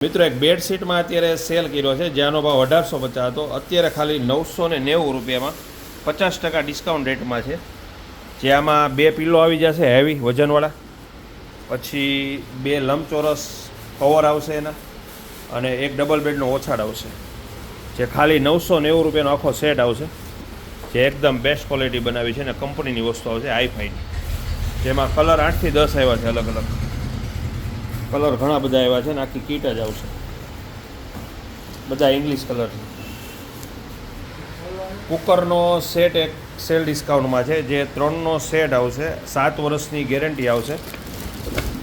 મિત્રો એક બેડશીટમાં અત્યારે સેલ કર્યો છે જેનો ભાવ 1850 હતો, અત્યારે ખાલી 990 રૂપિયામાં 50% ડિસ્કાઉન્ટ રેટમાં છે. જે આમાં 2 પિલ્લો આવી જશે હેવી વજનવાળા, પછી 2 લંબચોરસ કવર આવશે એના, અને એક ડબલ બેડનો ઓછાડ આવશે. જે ખાલી 990 રૂપિયાનો આખો સેટ આવશે, જે એકદમ બેસ્ટ ક્વોલિટી બનાવી છે અને કંપનીની વસ્તુ આવશે હાઈફાઈની. જેમાં કલર 8 થી 10 આવ્યા છે, અલગ અલગ કલર ઘણા બધા આવ્યા છે ને આખી કીટ જ આવશે, બધા ઇંગ્લિશ કલર છે. કુકરનો સેટ એક સેલ ડિસ્કાઉન્ટમાં છે, જે 3નો સેટ આવશે, 7 વર્ષની ગેરંટી આવશે.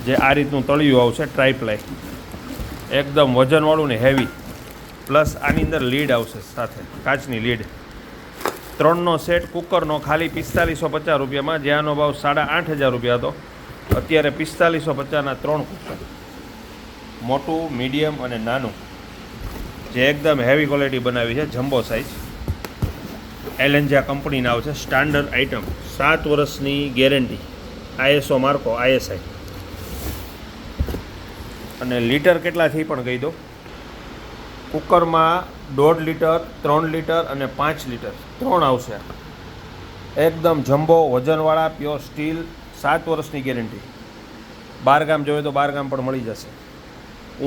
જે આ રીતનું તળિયું આવશે ટ્રાયપ્લાય, એકદમ વજનવાળું ને હેવી, પ્લસ આની અંદર લીડ આવશે સાથે, કાચની લીડ. 3નો સેટ કુકરનો ખાલી 4550 રૂપિયામાં, જે આનો ભાવ 8500 રૂપિયા હતો, અત્યારે 4550ના 3 કુકર, મોટું, મીડિયમ અને નાનું, જે એકદમ હેવી ક્વોલિટી બનાવી છે, જમ્બો સાઇઝ. એલેન્જા કંપનીના આવશે, સ્ટાન્ડર્ડ આઇટમ, 7 વર્ષની ગેરંટી, ISO માર્કો, ISI. અને લીટર કેટલા છે એ પણ કહી દો. કુકરમાં 1.5 લીટર, 3 લીટર અને 5 લીટર 3 આવશે. એકદમ જમ્બો વજનવાળા, પ્યોર સ્ટીલ, 7 વર્ષની ગેરંટી. 12 ગામ જોઈએ તો 12 ગામ પણ મળી જશે.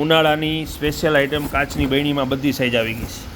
ઉનાળાની સ્પેશિયલ આઇટમ, કાચની બરણીમાં બધી સાઈઝ આવી ગઈ છે.